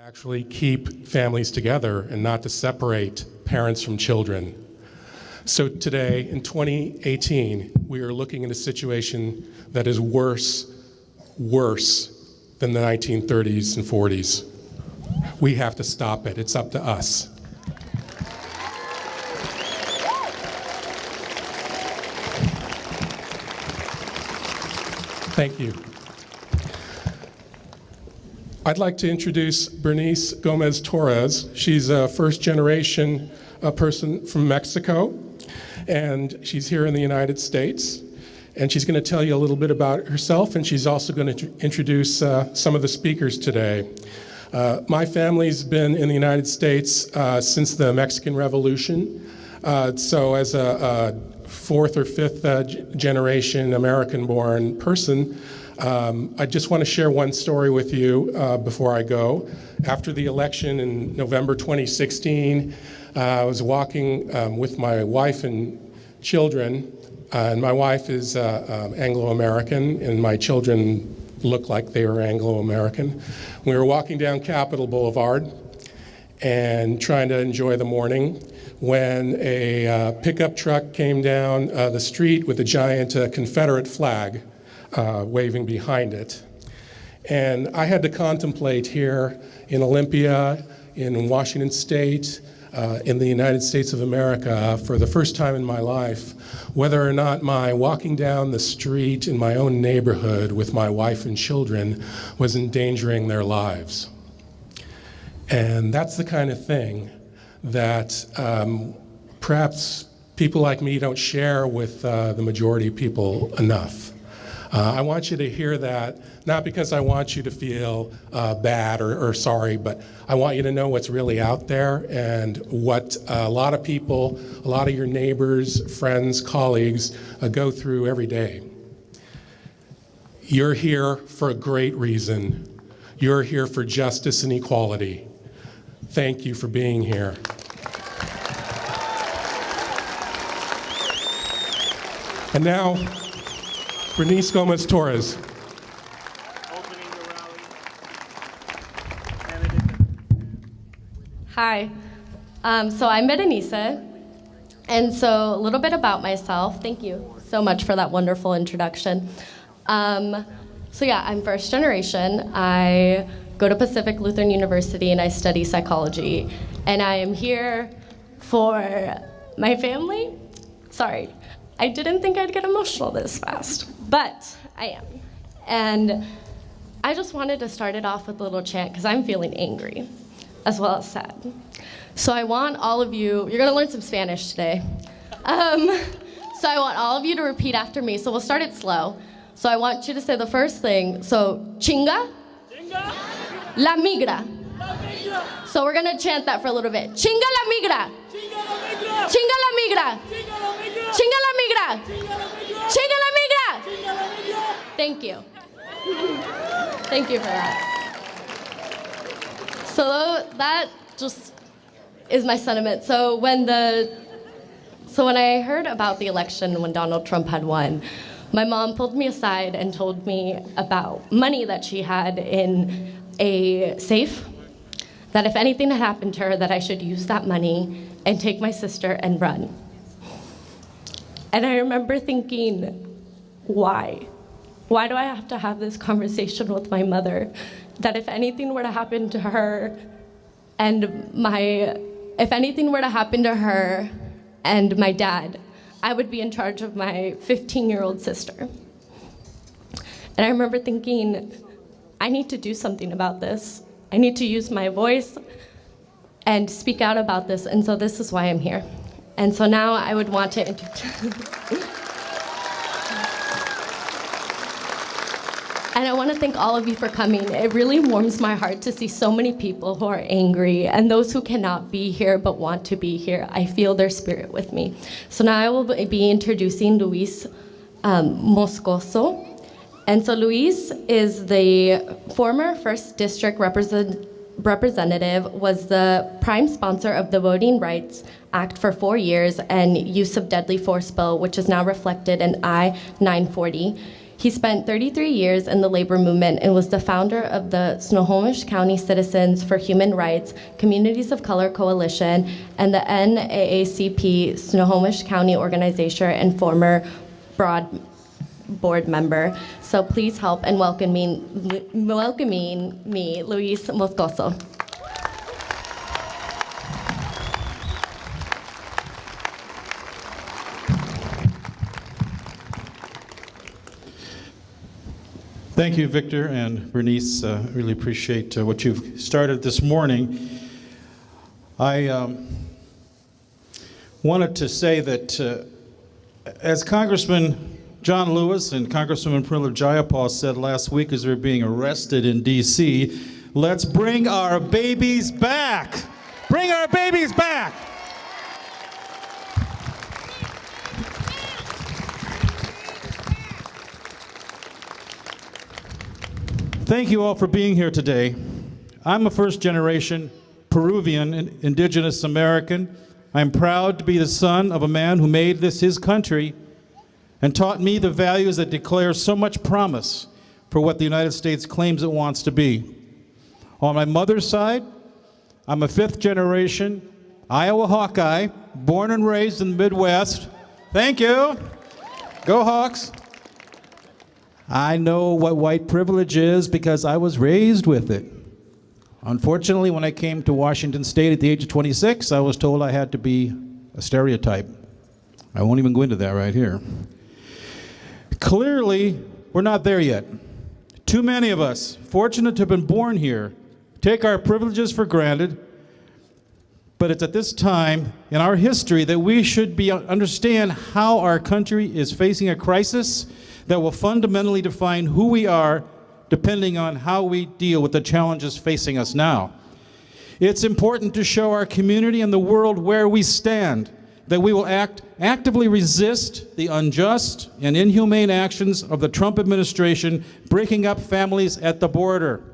Actually keep families together and not to separate parents from children. So today, in 2018, we are looking at a situation that is worse than the 1930s and 40s. We have to stop it. It's up to us. Thank you. I'd like to introduce Berenice Gomez-Torres. She's a first-generation person from Mexico, and she's here in the United States. And she's going to tell you a little bit about herself, and she's also going to introduce some of the speakers today. My family's been in the United States since the Mexican Revolution. So as a fourth or fifth generation American-born person, I just want to share one story with you before I go. After the election in November 2016, I was walking with my wife and children, and my wife is Anglo-American, and my children look like they were Anglo-American. We were walking down Capitol Boulevard and trying to enjoy the morning when a pickup truck came down the street with a giant Confederate flag waving behind it. And I had to contemplate here in Olympia, in Washington State, in the United States of America, for the first time in my life, whether or not my walking down the street in my own neighborhood with my wife and children was endangering their lives. And that's the kind of thing that perhaps people like me don't share with the majority of people enough. I want you to hear that, not because I want you to feel bad or sorry, but I want you to know what's really out there and what a lot of people, a lot of your neighbors, friends, colleagues go through every day. You're here for a great reason. You're here for justice and equality. Thank you for being here. And now, Berenice Gomez-Torres. Hi, so I'm Berenice, and so a little bit about myself. Thank you so much for that wonderful introduction. So yeah, I'm first generation. I go to Pacific Lutheran University and I study psychology, and I am here for my family. Sorry, I didn't think I'd get emotional this fast, but I am. And I just wanted to start it off with a little chant because I'm feeling angry as well as sad. So I want all of you, you're gonna learn some Spanish today. So I want all of you to repeat after me. So we'll start it slow. So I want you to say the first thing. So, chinga, chinga. La migra. La migra. So we're gonna chant that for a little bit. Chinga la migra. Chinga la migra. Chinga la migra. Chinga la migra. Chinga la migra. Chinga la migra. Chinga la migra. Thank you. Thank you for that. So that just is my sentiment. So when I heard about the election when Donald Trump had won, my mom pulled me aside and told me about money that she had in a safe, that if anything had happened to her, that I should use that money and take my sister and run. And I remember thinking, why? Why do I have to have this conversation with my mother? That if anything were to happen to her and my dad, I would be in charge of my 15-year-old sister. And I remember thinking, I need to do something about this. I need to use my voice and speak out about this, and so this is why I'm here. And so now I would want to And I want to thank all of you for coming. It really warms my heart to see so many people who are angry and those who cannot be here but want to be here. I feel their spirit with me. So now I will be introducing Luis Moscoso. And so Luis is the former 1st District representative, was the prime sponsor of the Voting Rights Act for 4 years and use of deadly force bill, which is now reflected in I-940. He spent 33 years in the labor movement and was the founder of the Snohomish County Citizens for Human Rights, Communities of Color Coalition, and the NAACP Snohomish County Organization, and former board member. So please help in welcoming me, Luis Moscoso. Thank you, Victor and Berenice. Really appreciate what you've started this morning. I wanted to say that as Congressman John Lewis and Congresswoman Pramila Jayapal said last week as they were being arrested in D.C., let's bring our babies back. Bring our babies back. Thank you all for being here today. I'm a first-generation Peruvian indigenous American. I'm proud to be the son of a man who made this his country and taught me the values that declare so much promise for what the United States claims it wants to be. On my mother's side, I'm a fifth-generation Iowa Hawkeye, born and raised in the Midwest. Thank you. Go Hawks. I know what white privilege is because I was raised with it. Unfortunately, when I came to Washington State at the age of 26, I was told I had to be a stereotype. I won't even go into that right here. Clearly, we're not there yet. Too many of us, fortunate to have been born here, take our privileges for granted, but it's at this time in our history that we should understand how our country is facing a crisis that will fundamentally define who we are depending on how we deal with the challenges facing us now. It's important to show our community and the world where we stand, that we will actively resist the unjust and inhumane actions of the Trump administration breaking up families at the border.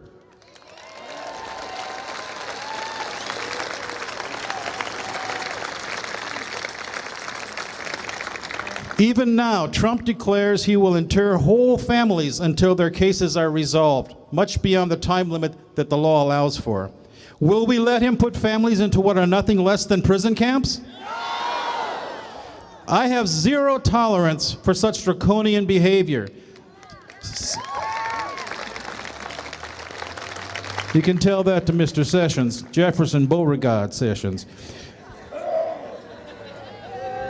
Even now, Trump declares he will inter whole families until their cases are resolved, much beyond the time limit that the law allows for. Will we let him put families into what are nothing less than prison camps? No! I have zero tolerance for such draconian behavior. You can tell that to Mr. Sessions, Jefferson Beauregard Sessions.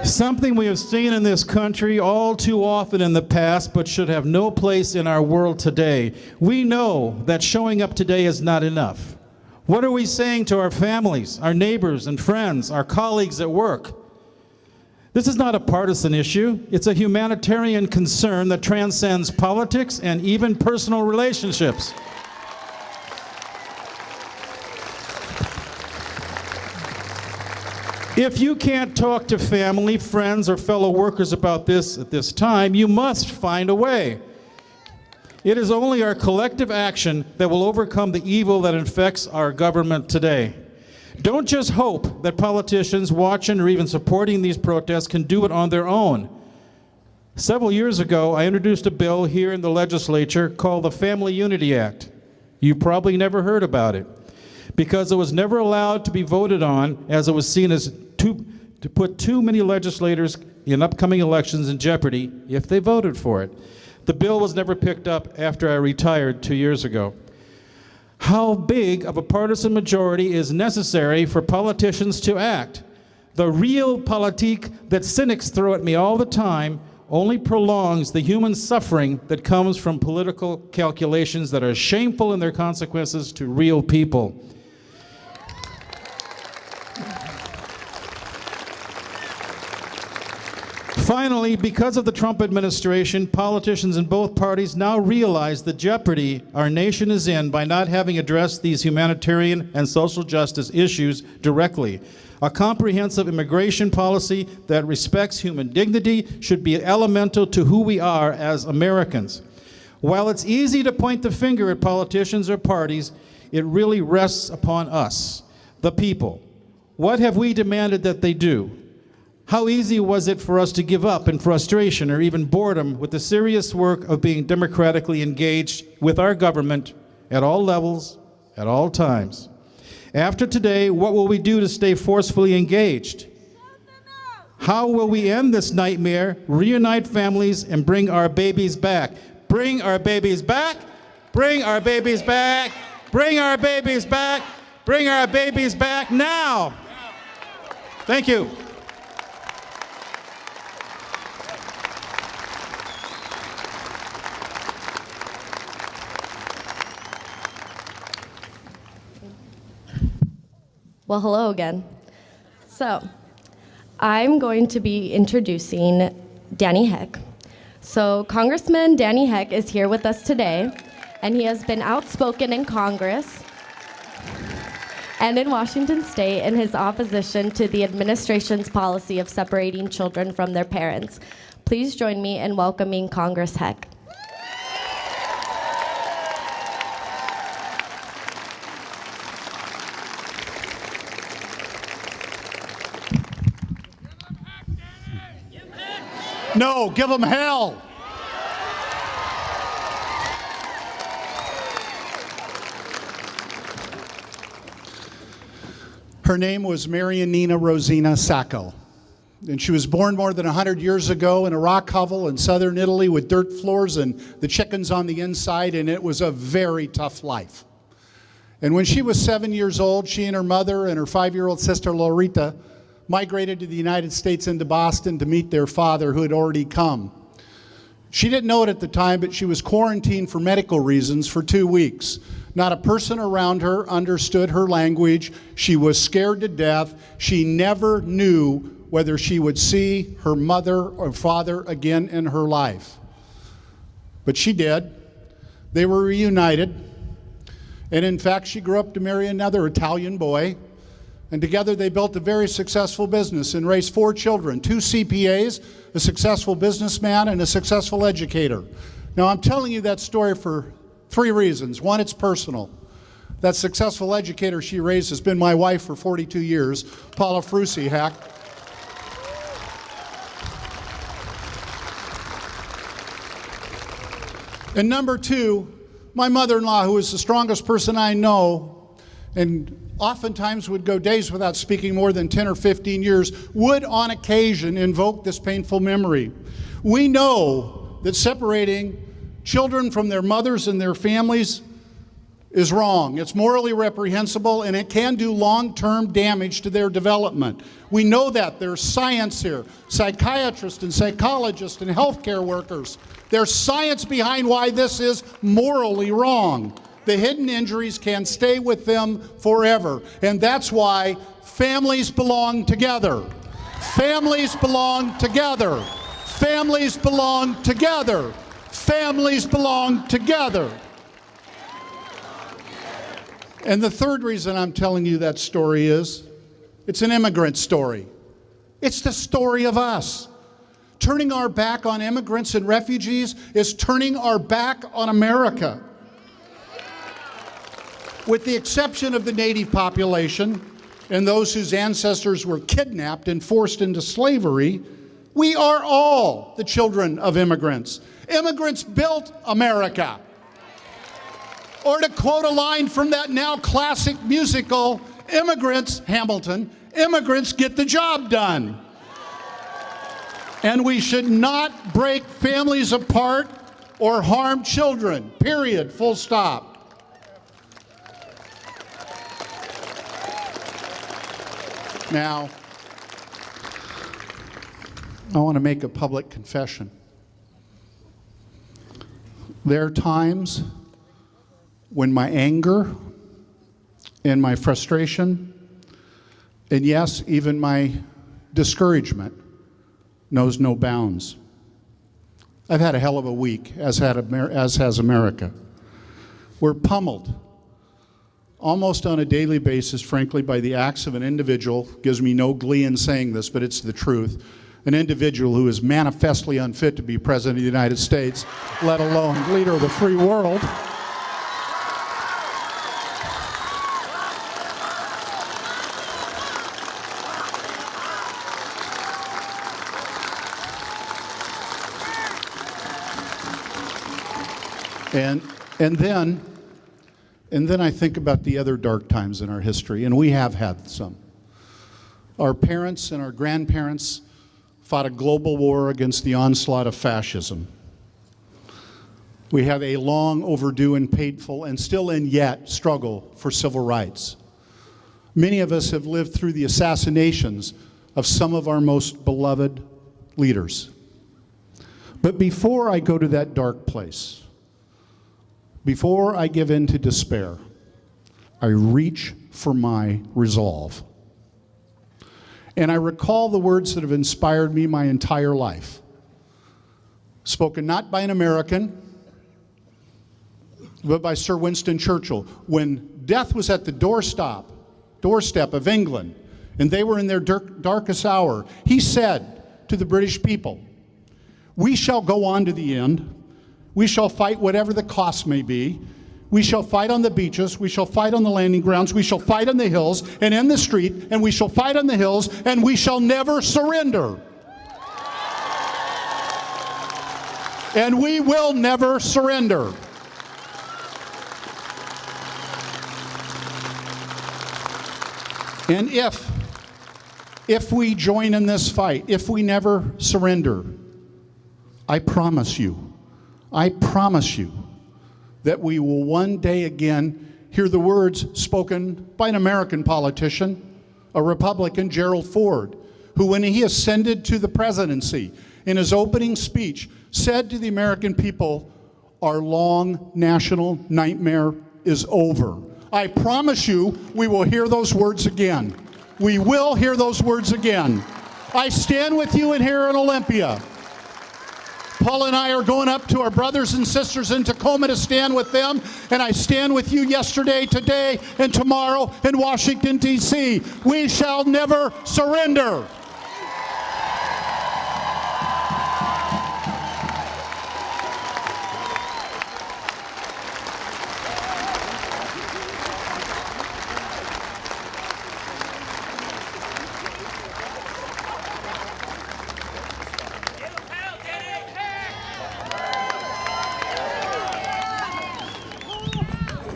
Something we have seen in this country all too often in the past, but should have no place in our world today. We know that showing up today is not enough. What are we saying to our families, our neighbors and friends, our colleagues at work? This is not a partisan issue. It's a humanitarian concern that transcends politics and even personal relationships. If you can't talk to family, friends, or fellow workers about this at this time, you must find a way. It is only our collective action that will overcome the evil that infects our government today. Don't just hope that politicians watching or even supporting these protests can do it on their own. Several years ago, I introduced a bill here in the legislature called the Family Unity Act. You probably never heard about it, because it was never allowed to be voted on, as it was seen as to put too many legislators in upcoming elections in jeopardy if they voted for it. The bill was never picked up after I retired 2 years ago. How big of a partisan majority is necessary for politicians to act? The real politique that cynics throw at me all the time only prolongs the human suffering that comes from political calculations that are shameful in their consequences to real people. Finally, because of the Trump administration, politicians in both parties now realize the jeopardy our nation is in by not having addressed these humanitarian and social justice issues directly. A comprehensive immigration policy that respects human dignity should be elemental to who we are as Americans. While it's easy to point the finger at politicians or parties, it really rests upon us, the people. What have we demanded that they do? How easy was it for us to give up in frustration or even boredom with the serious work of being democratically engaged with our government at all levels, at all times? After today, what will we do to stay forcefully engaged? How will we end this nightmare, reunite families, and bring our babies back? Bring our babies back! Bring our babies back! Bring our babies back! Bring our babies back now! Thank you. Well, hello again. So, I'm going to be introducing Danny Heck. So, Congressman Danny Heck is here with us today, and he has been outspoken in Congress and in Washington State in his opposition to the administration's policy of separating children from their parents. Please join me in welcoming Congress Heck. No, give them hell. Her name was Marianina Rosina Sacco, and she was born more than 100 years ago in a rock hovel in southern Italy with dirt floors and the chickens on the inside, and it was a very tough life. And when she was 7 years old, she and her mother and her 5-year-old sister Lorita migrated to the United States into Boston to meet their father, who had already come. She didn't know it at the time, but she was quarantined for medical reasons for 2 weeks. Not a person around her understood her language. She was scared to death. She never knew whether she would see her mother or father again in her life. But she did. They were reunited. And in fact, she grew up to marry another Italian boy. And together they built a very successful business and raised 4 children, 2 CPAs, a successful businessman, and a successful educator. Now, I'm telling you that story for 3 reasons. One, it's personal. That successful educator she raised has been my wife for 42 years, Paula Frusiak. And number 2, my mother-in-law, who is the strongest person I know, and oftentimes would go days without speaking more than 10 or 15 years, would on occasion invoke this painful memory. We know that separating children from their mothers and their families is wrong. It's morally reprehensible, and it can do long-term damage to their development. We know that. There's science here. Psychiatrists and psychologists and healthcare workers. There's science behind why this is morally wrong. The hidden injuries can stay with them forever. And that's why families belong together. Families belong together. Families belong together. Families belong together. And the third reason I'm telling you that story is, it's an immigrant story. It's the story of us. Turning our back on immigrants and refugees is turning our back on America. With the exception of the native population and those whose ancestors were kidnapped and forced into slavery, we are all the children of immigrants. Immigrants built America. Or to quote a line from that now classic musical, immigrants, Hamilton, immigrants get the job done. And we should not break families apart or harm children, period, full stop. Now, I want to make a public confession. There are times when my anger and my frustration, and yes, even my discouragement, knows no bounds. I've had a hell of a week, as has America. We're pummeled almost on a daily basis, frankly, by the acts of an individual. Gives me no glee in saying this, but it's the truth. An individual who is manifestly unfit to be president of the United States, let alone leader of the free world. And then I think about the other dark times in our history, and we have had some. Our parents and our grandparents fought a global war against the onslaught of fascism. We have a long overdue and painful and still in yet struggle for civil rights. Many of us have lived through the assassinations of some of our most beloved leaders. But before I go to that dark place, before I give in to despair, I reach for my resolve. And I recall the words that have inspired me my entire life, spoken not by an American, but by Sir Winston Churchill. When death was at the doorstep of England, and they were in their darkest hour, he said to the British people, "We shall go on to the end. We shall fight whatever the cost may be. We shall fight on the beaches. We shall fight on the landing grounds. We shall fight on the hills and in the street, and we shall fight on the hills, and we shall never surrender." And we will never surrender. And if we join in this fight, if we never surrender, I promise you that we will one day again hear the words spoken by an American politician, a Republican, Gerald Ford, who when he ascended to the presidency, in his opening speech, said to the American people, "Our long national nightmare is over." I promise you, we will hear those words again. We will hear those words again. I stand with you in here in Olympia. Paul and I are going up to our brothers and sisters in Tacoma to stand with them, and I stand with you yesterday, today, and tomorrow in Washington, D.C. We shall never surrender.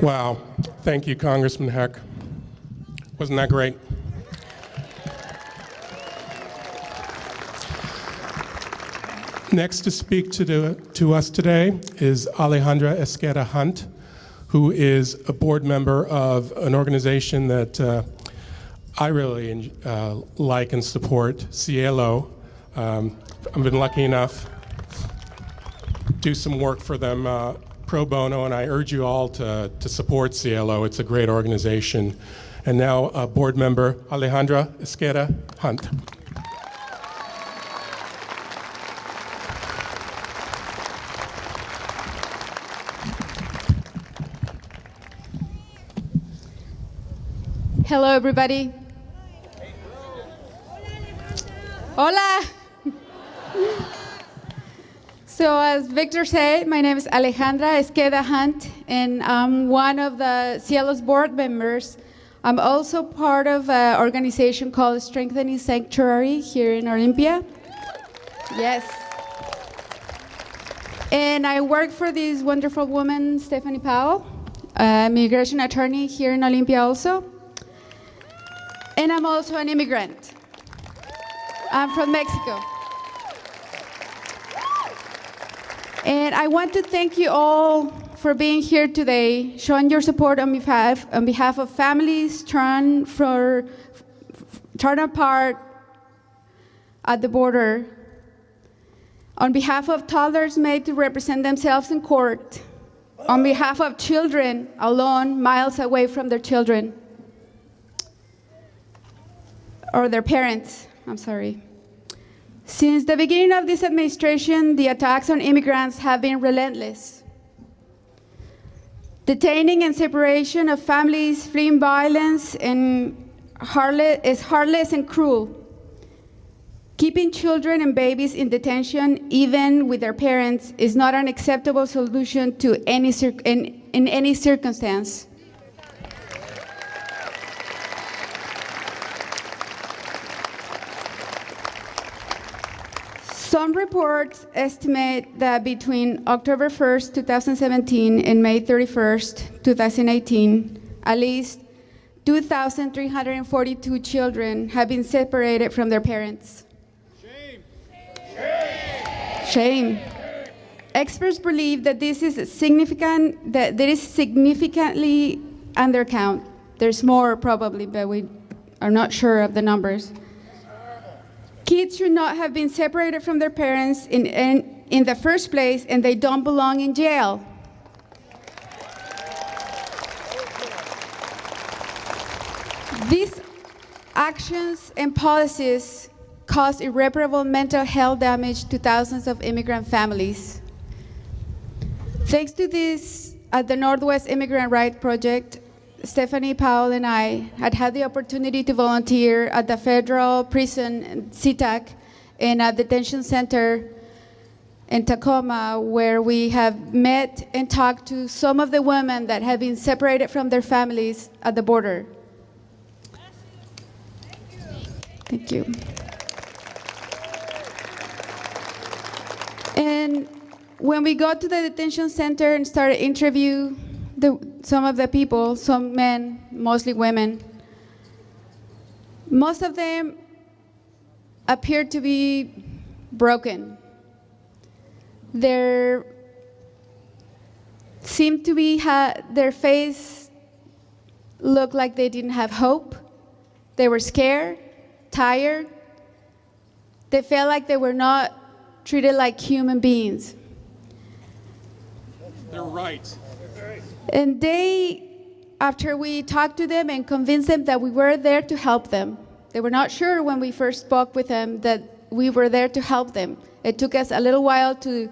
Wow. Thank you, Congressman Heck. Wasn't that great? Next to speak to us today is Alejandra Esqueda-Hunt, who is a board member of an organization that I really like and support, Cielo. I've been lucky enough to do some work for them pro bono, and I urge you all to support Cielo. It's a great organization. And now board member Alejandra Esqueda-Hunt. Hello, everybody. Hola. So as Victor said, my name is Alejandra Esqueda-Hunt, and I'm one of the Cielo's board members. I'm also part of an organization called Strengthening Sanctuary here in Olympia. Yes. And I work for this wonderful woman, Steffani Powell, a immigration attorney here in Olympia also. And I'm also an immigrant. I'm from Mexico. And I want to thank you all for being here today, showing your support on behalf of families torn apart at the border, on behalf of toddlers made to represent themselves in court, on behalf of children alone, miles away from their children, or their parents, I'm sorry. Since the beginning of this administration, the attacks on immigrants have been relentless. Detaining and separation of families fleeing violence is heartless and cruel. Keeping children and babies in detention, even with their parents, is not an acceptable solution to in any circumstance. Some reports estimate that between October 1st, 2017 and May 31st, 2018, at least 2,342 children have been separated from their parents. Shame. Shame. Experts believe that this is significant, that there is significantly undercount. There's more probably, but we are not sure of the numbers. Kids should not have been separated from their parents in the first place, and they don't belong in jail. These actions and policies cause irreparable mental health damage to thousands of immigrant families. Thanks to this, at the Northwest Immigrant Rights Project, Steffani Powell and I had the opportunity to volunteer at the federal prison, CTAC, in a detention center in Tacoma, where we have met and talked to some of the women that have been separated from their families at the border. Thank you. And when we got to the detention center and started interview some of the people, some men, mostly women, most of them appeared to be broken. There seemed to be, their face looked like they didn't have hope. They were scared, tired. They felt like they were not treated like human beings. They're right. And after we talked to them and convinced them that we were there to help them, they were not sure when we first spoke with them that we were there to help them. It took us a little while to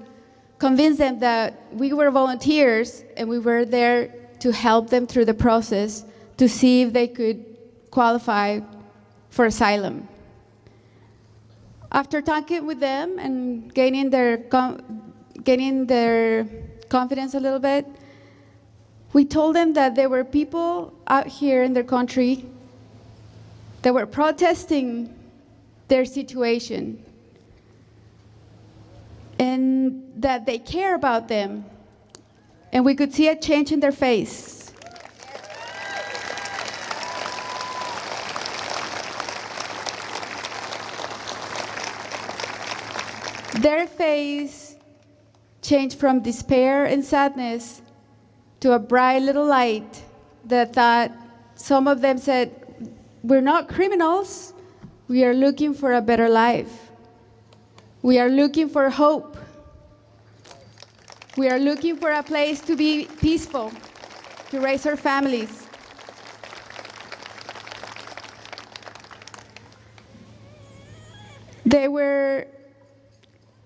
convince them that we were volunteers and we were there to help them through the process to see if they could qualify for asylum. After talking with them and gaining their confidence a little bit, we told them that there were people out here in their country that were protesting their situation and that they care about them. And we could see a change in their face. Their face changed from despair and sadness to a bright little light that some of them said, we're not criminals, we are looking for a better life. We are looking for hope. We are looking for a place to be peaceful, to raise our families.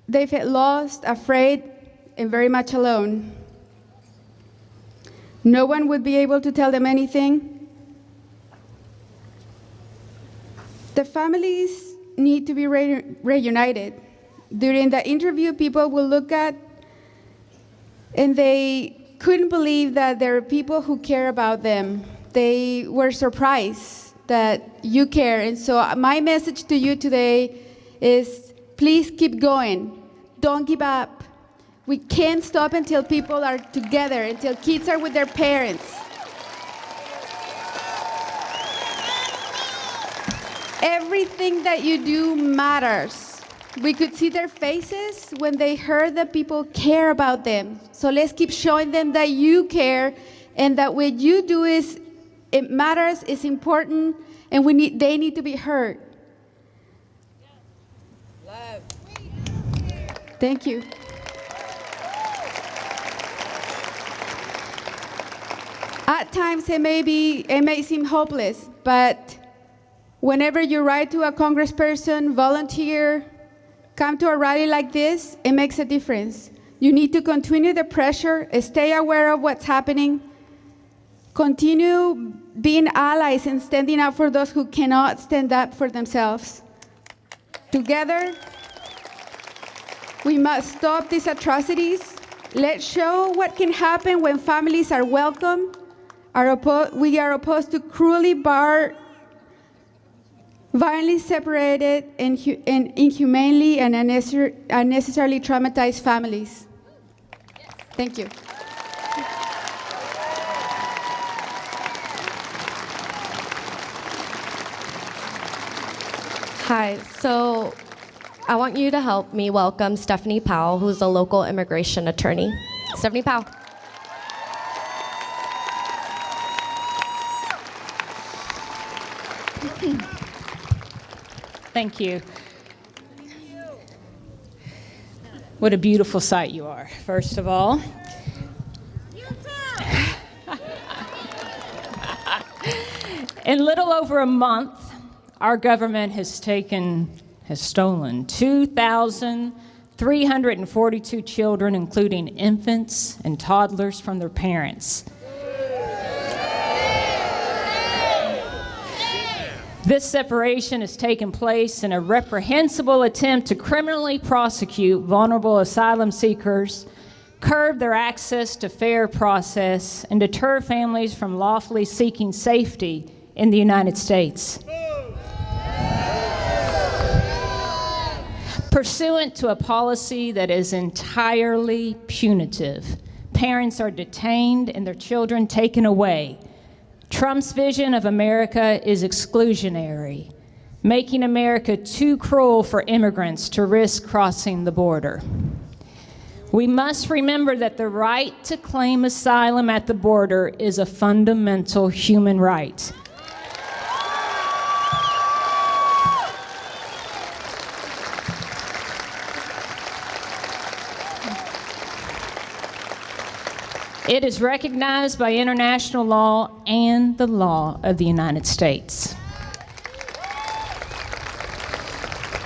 They felt lost, afraid, and very much alone. No one would be able to tell them anything. The families need to be reunited. During the interview, people will look at, and they couldn't believe that there are people who care about them. They were surprised that you care. And so my message to you today is, please keep going. Don't give up. We can't stop until people are together, until kids are with their parents. Everything that you do matters. We could see their faces when they heard that people care about them. So let's keep showing them that you care and that what you do it matters, it's important, and they need to be heard. Love. Thank you. At times it may seem hopeless, but whenever you write to a congressperson, volunteer, come to a rally like this, it makes a difference. You need to continue the pressure, stay aware of what's happening, continue being allies and standing up for those who cannot stand up for themselves. Together, we must stop these atrocities. Let's show what can happen when families are welcome. We are opposed to cruelly bar violently separated and inhumanely and unnecessarily traumatized families. Thank you. Hi, so I want you to help me welcome Steffani Powell, who's a local immigration attorney. Steffani Powell. Thank you. What a beautiful sight you are, first of all. In little over a month, our government has stolen 2,342 children, including infants and toddlers, from their parents. This separation has taken place in a reprehensible attempt to criminally prosecute vulnerable asylum seekers, curb their access to fair process, and deter families from lawfully seeking safety in the United States. Pursuant to a policy that is entirely punitive, parents are detained and their children taken away. Trump's vision of America is exclusionary, making America too cruel for immigrants to risk crossing the border. We must remember that the right to claim asylum at the border is a fundamental human right. It is recognized by international law and the law of the United States.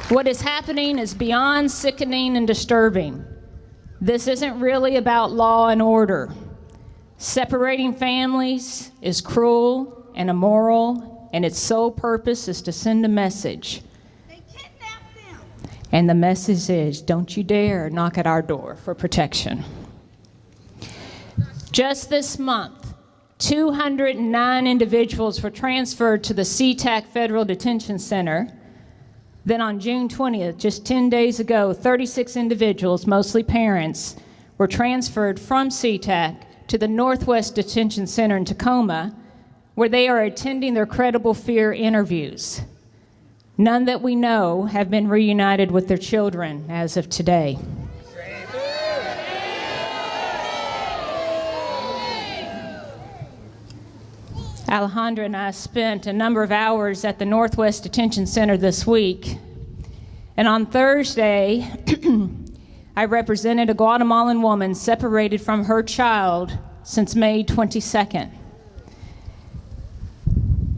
What is happening is beyond sickening and disturbing. This isn't really about law and order. Separating families is cruel and immoral, and its sole purpose is to send a message. They kidnapped them. And the message is, don't you dare knock at our door for protection. Just this month, 209 individuals were transferred to the SeaTac Federal Detention Center. Then on June 20th, just 10 days ago, 36 individuals, mostly parents, were transferred from SeaTac to the Northwest Detention Center in Tacoma, where they are attending their credible fear interviews. None that we know have been reunited with their children as of today. Alejandra and I spent a number of hours at the Northwest Detention Center this week. And on Thursday, I represented a Guatemalan woman separated from her child since May 22nd.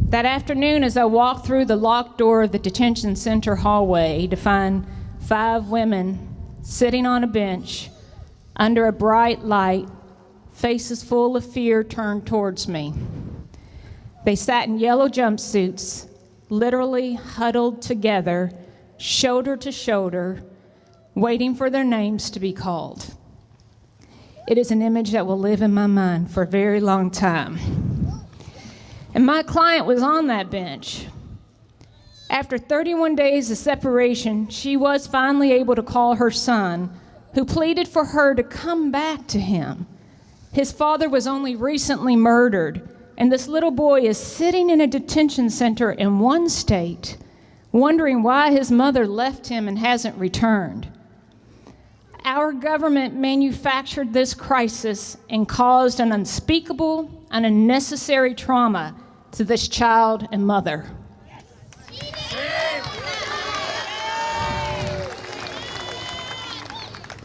That afternoon, as I walked through the locked door of the detention center hallway to find 5 women sitting on a bench under a bright light, faces full of fear turned towards me. They sat in yellow jumpsuits, literally huddled together, shoulder to shoulder, waiting for their names to be called. It is an image that will live in my mind for a very long time. And my client was on that bench. After 31 days of separation, she was finally able to call her son, who pleaded for her to come back to him. His father was only recently murdered, and this little boy is sitting in a detention center in one state, wondering why his mother left him and hasn't returned. Our government manufactured this crisis and caused an unspeakable and unnecessary trauma to this child and mother.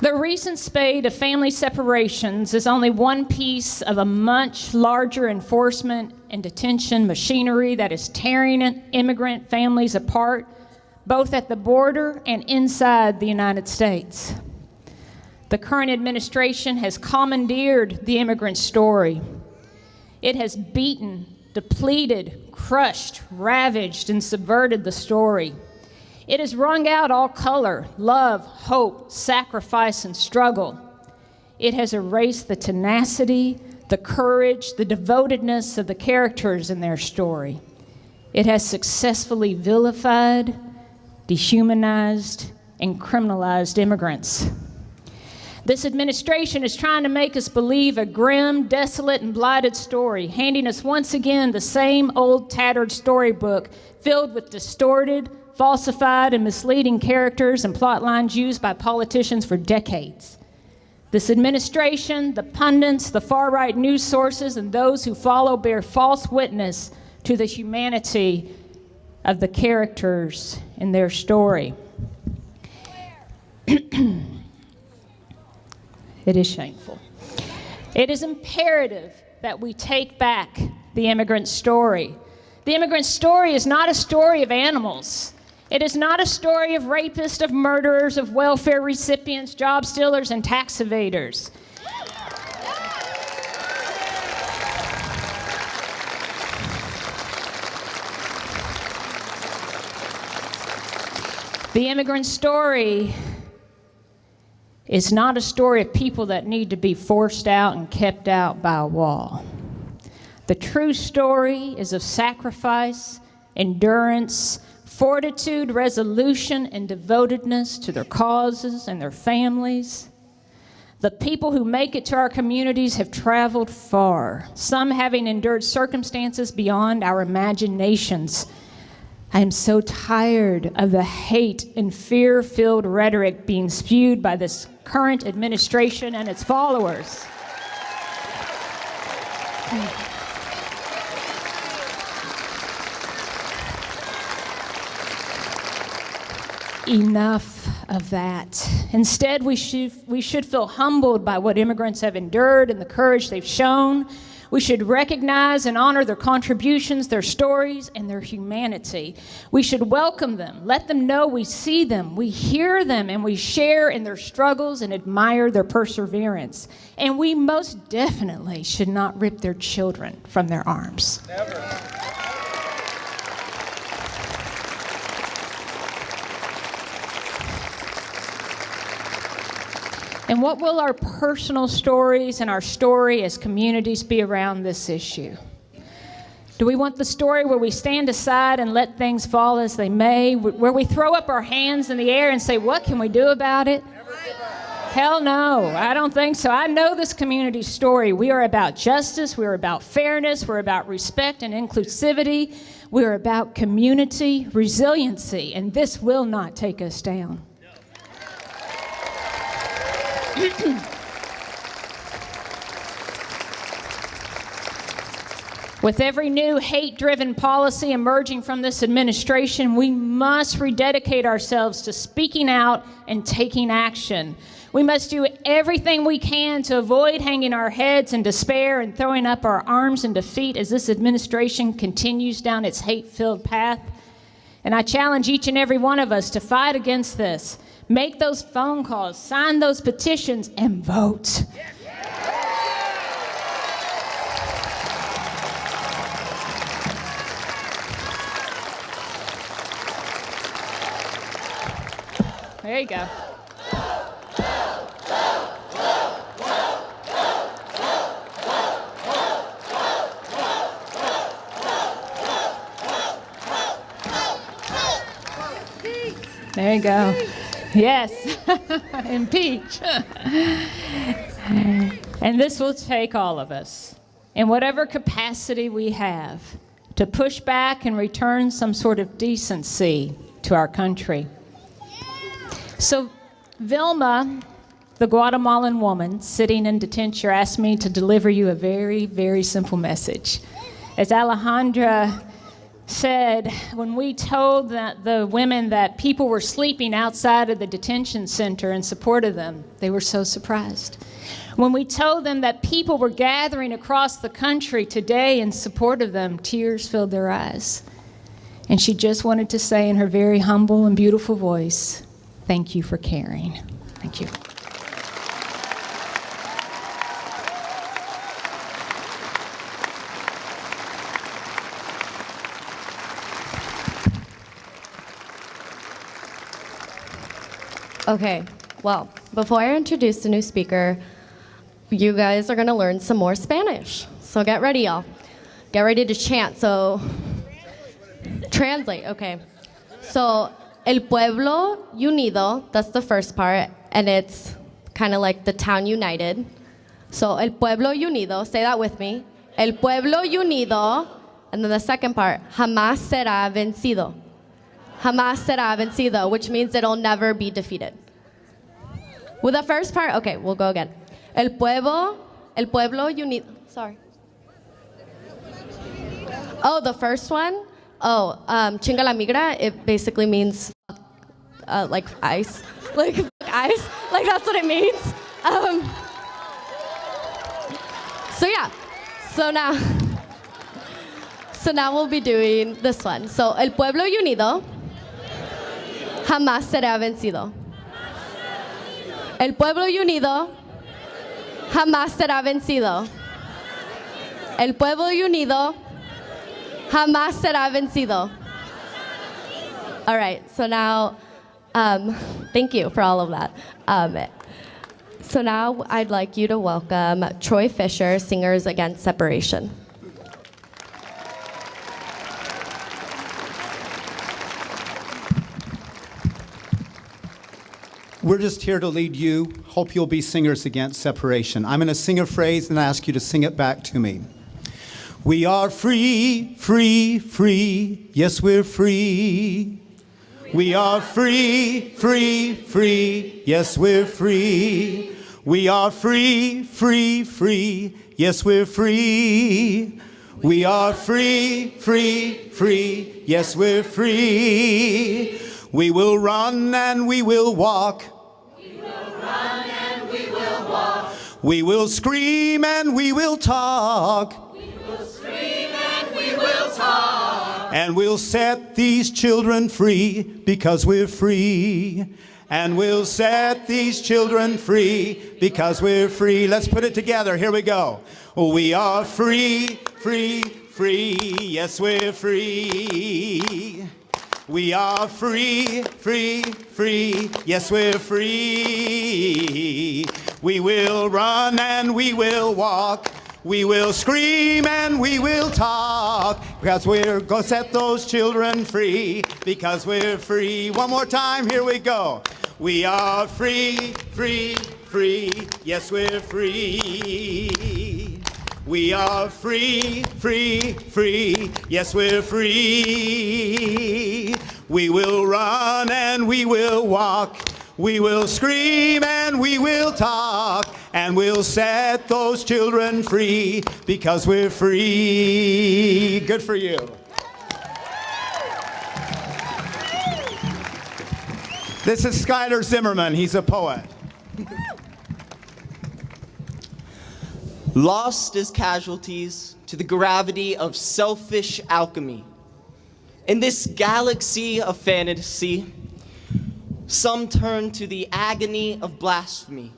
The recent spate of family separations is only one piece of a much larger enforcement and detention machinery that is tearing immigrant families apart, both at the border and inside the United States. The current administration has commandeered the immigrant story. It has beaten, depleted, crushed, ravaged, and subverted the story. It has wrung out all color, love, hope, sacrifice, and struggle. It has erased the tenacity, the courage, the devotedness of the characters in their story. It has successfully vilified, dehumanized, and criminalized immigrants. This administration is trying to make us believe a grim, desolate, and blighted story, handing us once again the same old tattered storybook filled with distorted, falsified, and misleading characters and plot lines used by politicians for decades. This administration, the pundits, the far-right news sources, and those who follow bear false witness to the humanity of the characters in their story. It is shameful. It is imperative that we take back the immigrant story. The immigrant story is not a story of animals. It is not a story of rapists, of murderers, of welfare recipients, job stealers, and tax evaders. The immigrant story is not a story of people that need to be forced out and kept out by a wall. The true story is of sacrifice, endurance, fortitude, resolution, and devotedness to their causes and their families. The people who make it to our communities have traveled far, some having endured circumstances beyond our imaginations. I am so tired of the hate and fear-filled rhetoric being spewed by this current administration and its followers. Enough of that. Instead, we should feel humbled by what immigrants have endured and the courage they've shown. We should recognize and honor their contributions, their stories, and their humanity. We should welcome them, let them know we see them, we hear them, and we share in their struggles and admire their perseverance. And we most definitely should not rip their children from their arms. Never. And what will our personal stories and our story as communities be around this issue? Do we want the story where we stand aside and let things fall as they may, where we throw up our hands in the air and say, what can we do about it? Hell no, I don't think so. I know this community's story. We are about justice, we are about fairness, we're about respect and inclusivity, we are about community, resiliency, and this will not take us down. With every new hate-driven policy emerging from this administration, we must rededicate ourselves to speaking out and taking action. We must do everything we can to avoid hanging our heads in despair and throwing up our arms in defeat as this administration continues down its hate-filled path. And I challenge each and every one of us to fight against this. Make those phone calls, sign those petitions, and vote. There you go. There you go. Yes, impeach. And this will take all of us, in whatever capacity we have, to push back and return some sort of decency to our country. So Vilma, the Guatemalan woman sitting in detention, asked me to deliver you a very, very simple message. As Alejandra said, when we told the women that people were sleeping outside of the detention center in support of them, they were so surprised. When we told them that people were gathering across the country today in support of them, tears filled their eyes. And she just wanted to say in her very humble and beautiful voice, thank you for caring. Thank you. Okay, well, before I introduce the new speaker, you guys are going to learn some more Spanish. So get ready, y'all. Get ready to chant. So Translate, okay. So, el pueblo unido, that's the first part, and it's kind of like the town united. So, el pueblo unido, say that with me. El pueblo unido, and then the second part, jamás será vencido. Jamás será vencido, which means it'll never be defeated. With the first part, okay, we'll go again. El pueblo unido, sorry. Oh, the first one? Oh, chinga la migra, it basically means like ice. Like ice, like that's what it means. So yeah, so now we'll be doing this one. So, el pueblo unido jamás será vencido. El pueblo unido jamás será vencido. El pueblo unido jamás será vencido. All right, so now, thank you for all of that. So now I'd like you to welcome Troy Fisher, Singers Against Separation. We're just here to lead you. Hope you'll be singers against separation. I'm going to sing a phrase and ask you to sing it back to me. We are free, free, free. Yes, we're free. We are free, free, free. Yes, we're free. We are free, free, free. Yes, we're free. We are free, free, free. Yes, we're free. We will run and we will walk. We will run and we will walk. We will scream and we will talk. We will scream and we will talk. And we'll set these children free because we're free. And we'll set these children free because we're free. Let's put it together. Here we go. We are free, free, free. Yes, we're free. We are free, free, free. Yes, we're free. We will run and we will walk. We will scream and we will talk because we're going to set those children free because we're free. One more time, here we go. We are free, free, free. Yes, we're free. We are free, free, free. Yes, we're free. We will run and we will walk. We will scream and we will talk. And we'll set those children free because we're free. Good for you. This is Skylar Zimmerman. He's a poet. Lost as casualties to the gravity of selfish alchemy. In this galaxy of fantasy, some turn to the agony of blasphemy.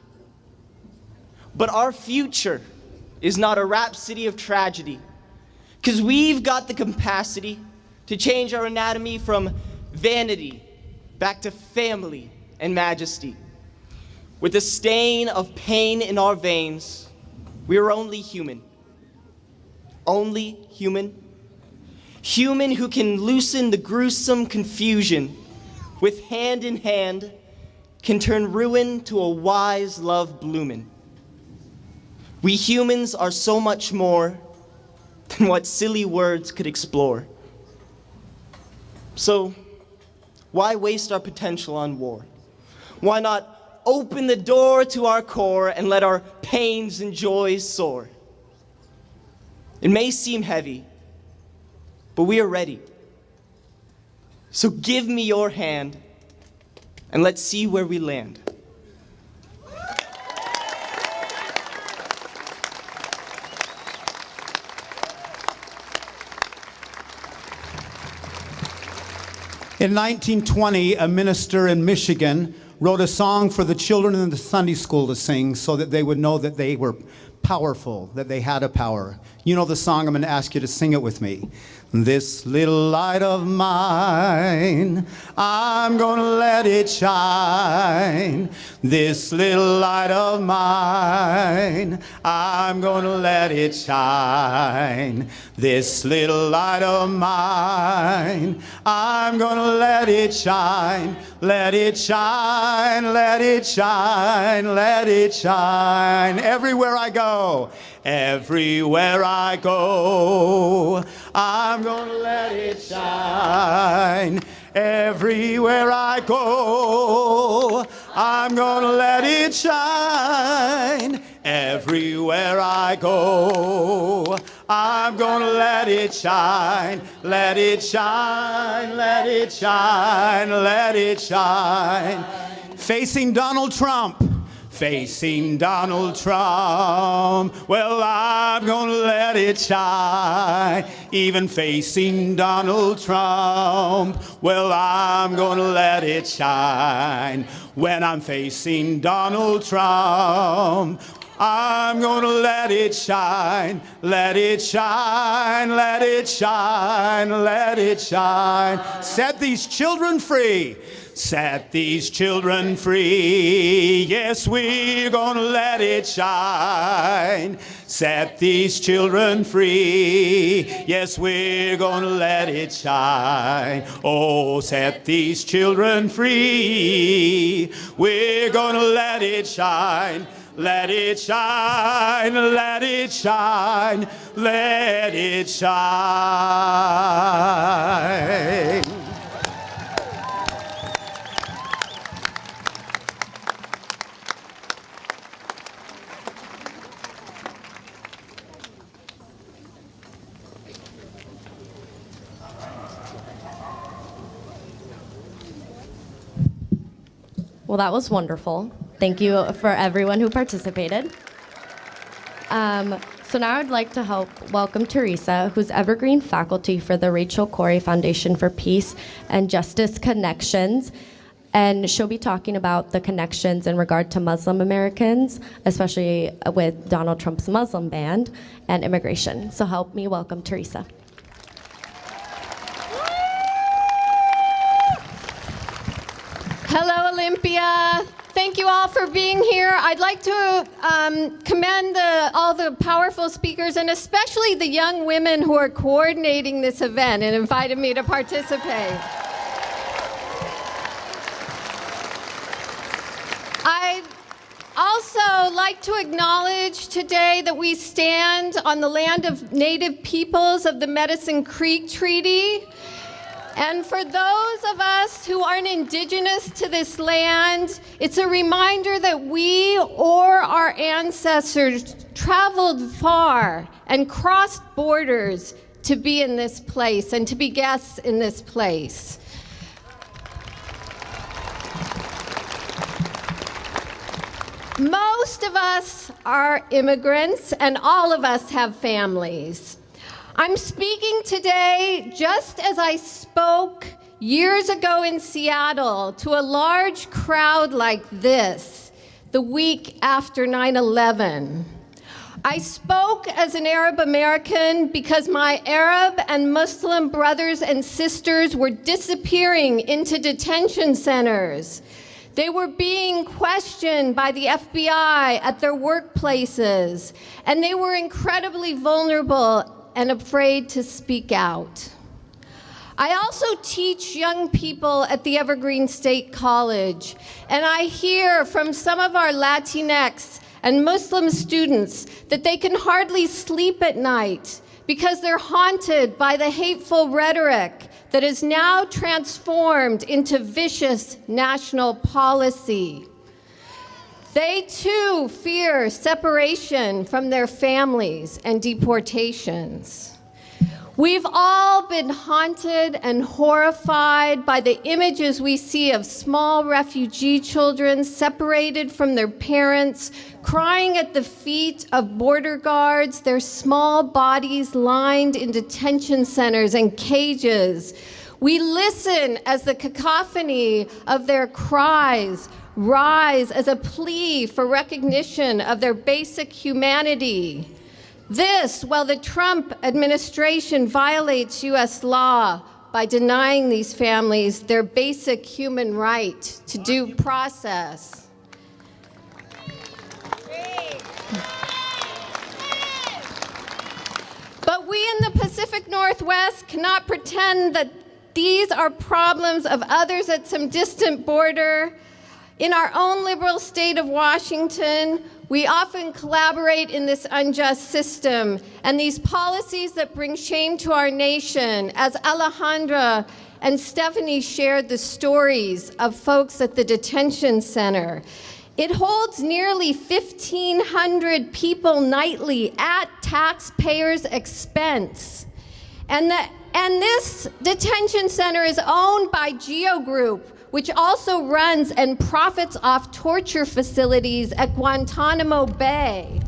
But our future is not a rhapsody of tragedy, because we've got the capacity to change our anatomy from vanity back to family and majesty. With a stain of pain in our veins, we are only human. Only human. Human who can loosen the gruesome confusion with hand in hand, can turn ruin to a wise love bloomin'. We humans are so much more than what silly words could explore. So, why waste our potential on war? Why not open the door to our core and let our pains and joys soar? It may seem heavy, but we are ready. So give me your hand, and let's see where we land. In 1920, a minister in Michigan wrote a song for the children in the Sunday school to sing so that they would know that they were powerful, that they had a power. You know the song, I'm going to ask you to sing it with me. This little light of mine, I'm gonna let it shine. This little light of mine, I'm gonna let it shine. This little light of mine, I'm gonna let it shine. Let it shine, let it shine, let it shine. Everywhere I go, everywhere I go, I'm gonna let it shine. Everywhere I go, I'm gonna let it shine. Everywhere I go, I'm gonna let it shine. Let it shine, let it shine, let it shine. Facing Donald Trump. Facing Donald Trump, well, I'm gonna let it shine. Even facing Donald Trump, well, I'm gonna let it shine. When I'm facing Donald Trump, I'm gonna let it shine, let it shine, let it shine, let it shine. Set these children free. Set these children free. Yes, we're gonna let it shine. Set these children free. Yes, we're gonna let it shine. Oh, set these children free. We're gonna let it shine. Let it shine, let it shine, let it shine. Well, that was wonderful. Thank you for everyone who participated. So now I'd like to welcome Therese, who's Evergreen faculty for the Rachel Corrie Foundation for Peace and Justice Connections. And she'll be talking about the connections in regard to Muslim Americans, especially with Donald Trump's Muslim ban and immigration. So help me welcome Therese. Hello, Olympia. Thank you all for being here. I'd like to commend all the powerful speakers and especially the young women who are coordinating this event and invited me to participate. I'd also like to acknowledge today that we stand on the land of Native peoples of the Medicine Creek Treaty. And for those of us who aren't indigenous to this land, it's a reminder that we or our ancestors traveled far and crossed borders to be in this place and to be guests in this place. Most of us are immigrants and all of us have families. I'm speaking today just as I spoke years ago in Seattle to a large crowd like this, the week after 9/11. I spoke as an Arab American because my Arab and Muslim brothers and sisters were disappearing into detention centers. They were being questioned by the FBI at their workplaces, and they were incredibly vulnerable and afraid to speak out. I also teach young people at the Evergreen State College, and I hear from some of our Latinx and Muslim students that they can hardly sleep at night because they're haunted by the hateful rhetoric that is now transformed into vicious national policy. They too fear separation from their families and deportations. We've all been haunted and horrified by the images we see of small refugee children separated from their parents, crying at the feet of border guards, their small bodies lined in detention centers and cages. We listen as the cacophony of their cries rise as a plea for recognition of their basic humanity. This, while the Trump administration violates U.S. law by denying these families their basic human right to due process. But we in the Pacific Northwest cannot pretend that these are problems of others at some distant border. In our own liberal state of Washington, we often collaborate in this unjust system, and these policies that bring shame to our nation, as Alejandra and Steffani shared the stories of folks at the detention center. It holds nearly 1,500 people nightly at taxpayers' expense. And this detention center is owned by Geo Group, which also runs and profits off torture facilities at Guantanamo Bay.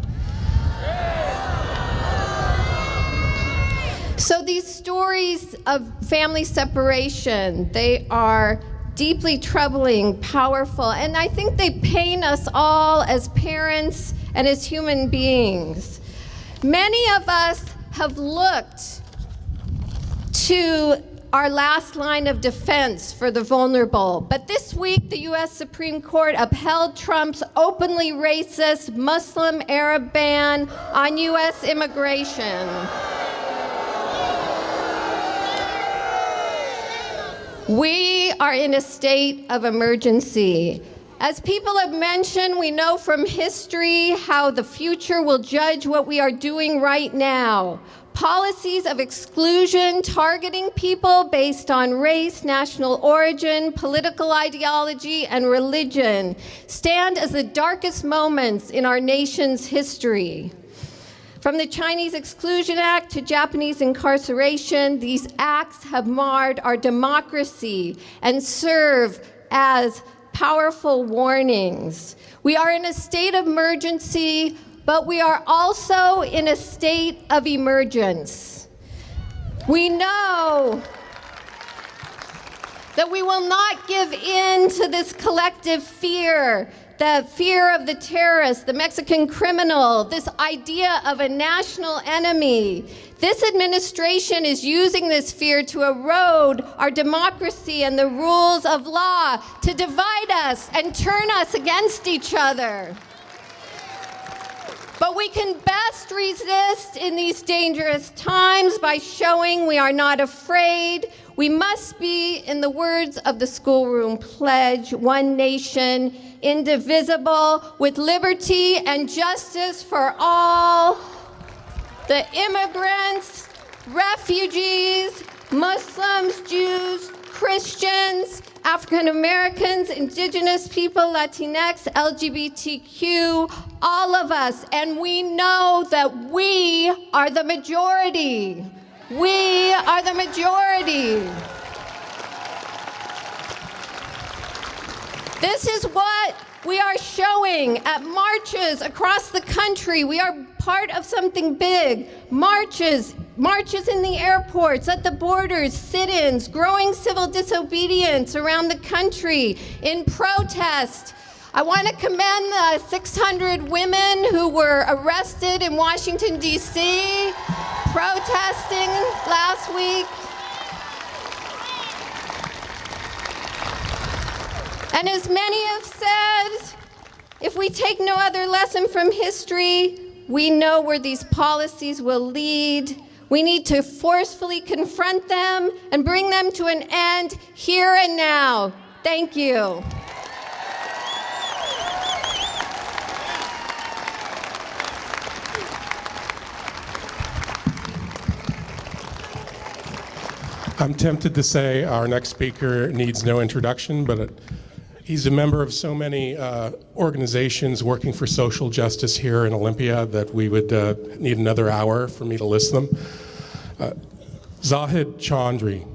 So these stories of family separation, they are deeply troubling, powerful, and I think they pain us all as parents and as human beings. Many of us have looked to our last line of defense for the vulnerable. But this week, the U.S. Supreme Court upheld Trump's openly racist Muslim-Arab ban on U.S. immigration. We are in a state of emergency. As people have mentioned, we know from history how the future will judge what we are doing right now. Policies of exclusion targeting people based on race, national origin, political ideology, and religion stand as the darkest moments in our nation's history. From the Chinese Exclusion Act to Japanese incarceration, these acts have marred our democracy and serve as powerful warnings. We are in a state of emergency, but we are also in a state of emergence. We know that we will not give in to this collective fear, the fear of the terrorist, the Mexican criminal, this idea of a national enemy. This administration is using this fear to erode our democracy and the rules of law, to divide us and turn us against each other. But we can best resist in these dangerous times by showing we are not afraid. We must be, in the words of the schoolroom pledge, one nation, indivisible, with liberty and justice for all. The immigrants, refugees, Muslims, Jews, Christians, African Americans, Indigenous people, Latinx, LGBTQ, all of us, and we know that we are the majority. We are the majority. This is what we are showing at marches across the country. We are part of something big. Marches in the airports, at the borders, sit-ins, growing civil disobedience around the country in protest. I want to commend the 600 women who were arrested in Washington, D.C., protesting last week. And as many have said, if we take no other lesson from history, we know where these policies will lead. We need to forcefully confront them and bring them to an end here and now. Thank you. I'm tempted to say our next speaker needs no introduction, but he's a member of so many organizations working for social justice here in Olympia that we would need another hour for me to list them. Zahid Chaudry.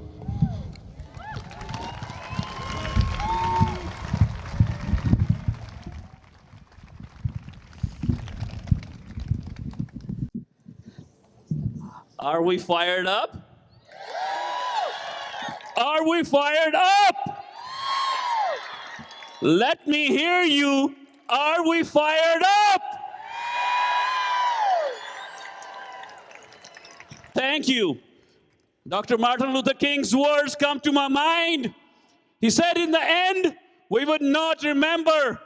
Are we fired up? Are we fired up? Let me hear you. Are we fired up? thank you. Dr. Martin Luther King's words come to my mind. He said, in the end, we would not remember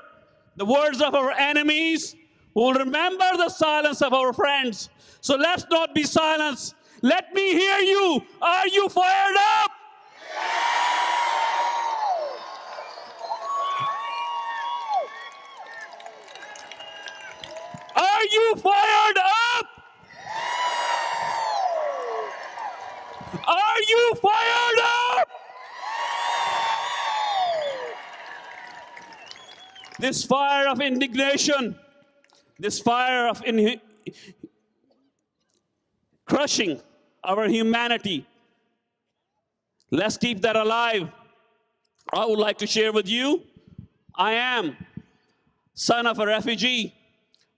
the words of our enemies. We will remember the silence of our friends. So let's not be silenced. Let me hear you. Are you fired up? Are you fired up? Are you fired up? This fire of indignation, this fire of crushing our humanity, let's keep that alive. I would like to share with you, I am son of a refugee.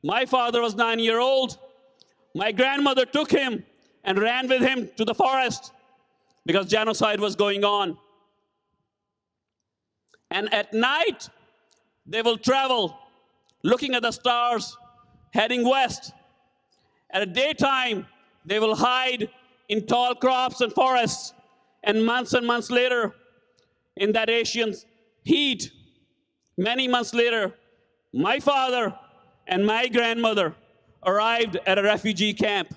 My father was 9-year-old. My grandmother took him and ran with him to the forest because genocide was going on. And at night, they will travel looking at the stars, heading west. At a daytime, they will hide in tall crops and forests. And months later, in that Asian heat, many months later, my father and my grandmother arrived at a refugee camp.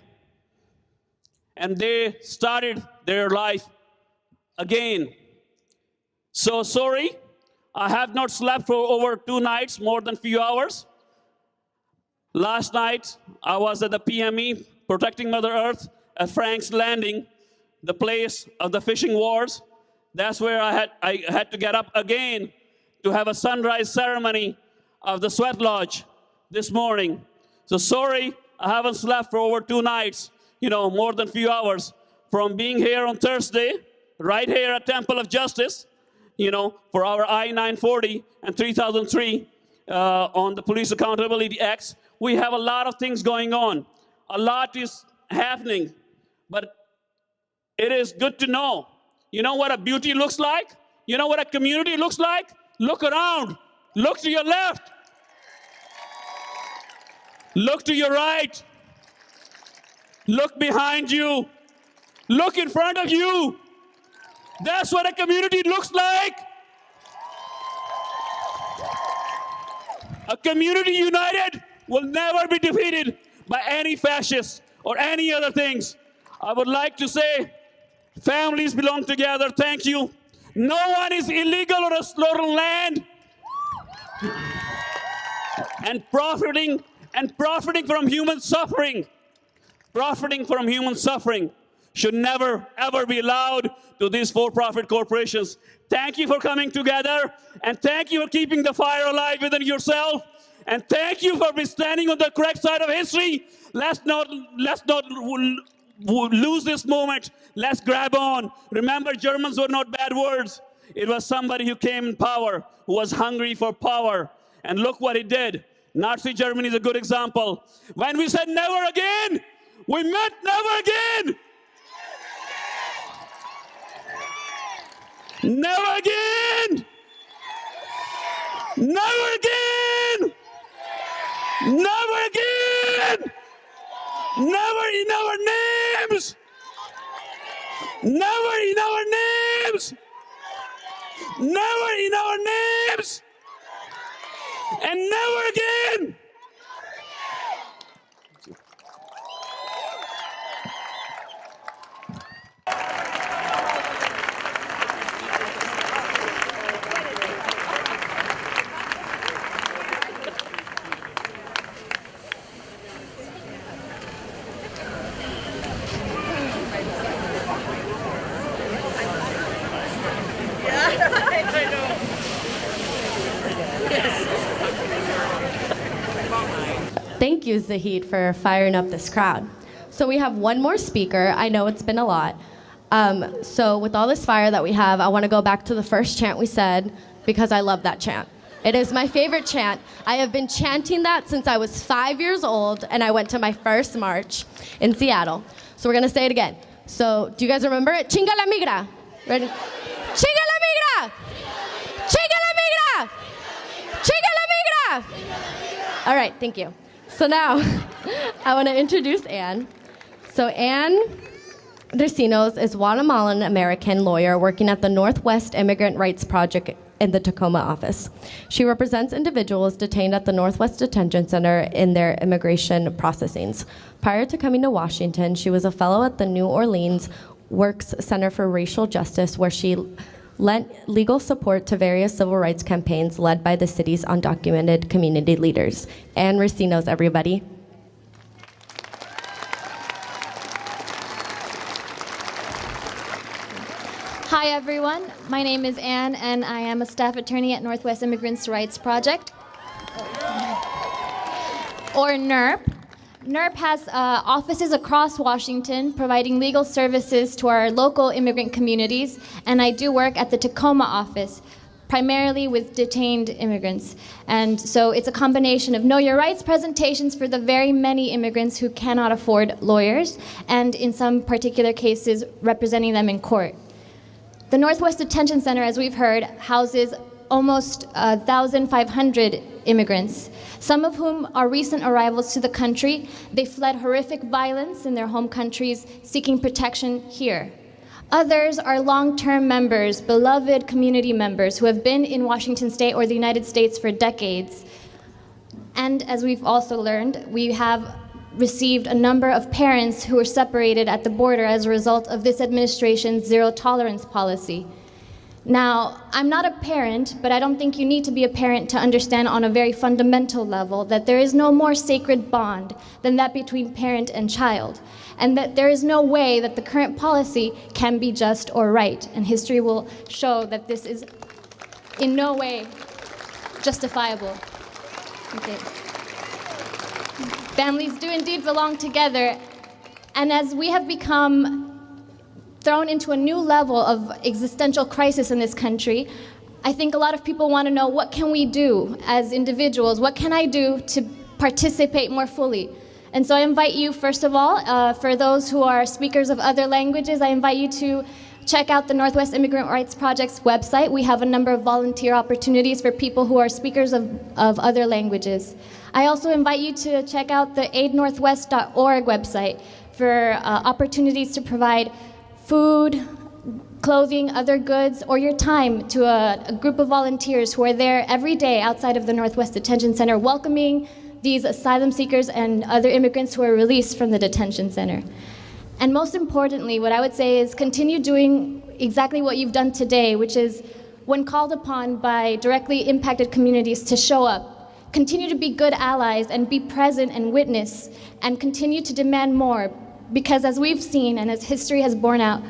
And they started their life again. So sorry, I have not slept for over 2 nights, more than few hours. Last night, I was at the PME, Protecting Mother Earth, at Frank's Landing, the place of the fishing wars. That's where I had to get up again to have a sunrise ceremony of the sweat lodge this morning. So sorry, I haven't slept for over 2 nights, more than few hours from being here on Thursday, right here at Temple of Justice, for our I-940 and 3003 on the Police Accountability Act. We have a lot of things going on. A lot is happening, but it is good to know. You know what a beauty looks like? You know what a community looks like? Look around. Look to your left. Look to your right. Look behind you. Look in front of you. That's what a community looks like. A community united will never be defeated by any fascists or any other things. I would like to say, families belong together. Thank you. No one is illegal on a stolen land. And profiting from human suffering. Profiting from human suffering should never, ever be allowed to these for-profit corporations. Thank you for coming together, and thank you for keeping the fire alive within yourself, and thank you for standing on the correct side of history. Let's not lose this moment. Let's grab on. Remember, Germans were not bad words. It was somebody who came in power, who was hungry for power. And look what he did. Nazi Germany is a good example. When we said never again, we meant never again. Never again. Never again. Never again. Never in our names. Never in our names. Never in our names. And never again. Thank you, Zahid, for firing up this crowd. So we have one more speaker. I know it's been a lot. So with all this fire that we have, I want to go back to the first chant we said, because I love that chant. It is my favorite chant. I have been chanting that since I was 5 years old, and I went to my first march in Seattle. So we're going to say it again. So do you guys remember it? Chinga la migra. Ready? Chinga la migra! Chinga la migra! Chinga la migra! All right, thank you. So now, I want to introduce Anne. So Anne Recinos is Guatemalan American lawyer working at the Northwest Immigrant Rights Project in the Tacoma office. She represents individuals detained at the Northwest Detention Center in their immigration processings. Prior to coming to Washington, she was a fellow at the New Orleans Works Center for Racial Justice, where she lent legal support to various civil rights campaigns led by the city's undocumented community leaders. And Recinos, everybody. Hi everyone, my name is Anne and I am a staff attorney at Northwest Immigrants' Rights Project, or NIRP. NIRP has offices across Washington providing legal services to our local immigrant communities, and I do work at the Tacoma office, primarily with detained immigrants. And so it's a combination of know your rights presentations for the very many immigrants who cannot afford lawyers, and in some particular cases, representing them in court. The Northwest Detention Center, as we've heard, houses almost 1,500 immigrants, some of whom are recent arrivals to the country. They fled horrific violence in their home countries, seeking protection here. Others are long-term members, beloved community members who have been in Washington State or the United States for decades. And as we've also learned, we have received a number of parents who were separated at the border as a result of this administration's zero-tolerance policy. Now, I'm not a parent, but I don't think you need to be a parent to understand on a very fundamental level that there is no more sacred bond than that between parent and child, and that there is no way that the current policy can be just or right, and history will show that this is in no way justifiable. Okay. Families do indeed belong together, and as we have become thrown into a new level of existential crisis in this country, I think a lot of people want to know, what can we do as individuals? What can I do to participate more fully? And so I invite you, first of all, for those who are speakers of other languages, I invite you to check out the Northwest Immigrant Rights Project's website. We have a number of volunteer opportunities for people who are speakers of other languages. I also invite you to check out the aidnorthwest.org website for opportunities to provide food, clothing, other goods, or your time to a group of volunteers who are there every day outside of the Northwest Detention Center welcoming these asylum seekers and other immigrants who are released from the detention center. And most importantly, what I would say is continue doing exactly what you've done today, which is when called upon by directly impacted communities to show up, continue to be good allies and be present and witness, and continue to demand more, because as we've seen and as history has borne out,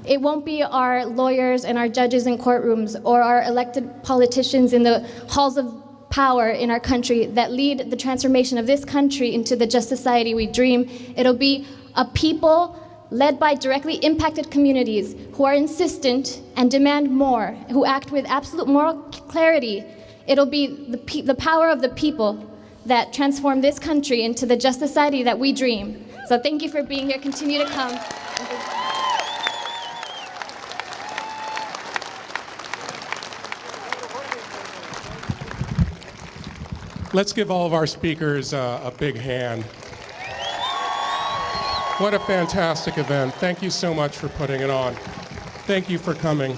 it won't be our lawyers and our judges in courtrooms or our elected politicians in the halls of power in our country that lead the transformation of this country into the just society we dream. It'll be a people led by directly impacted communities who are insistent and demand more, who act with absolute moral clarity. It'll be the power of the people that transform this country into the just society that we dream. So thank you for being here. Continue to come. Let's give all of our speakers a big hand. What a fantastic event. Thank you so much for putting it on. Thank you for coming.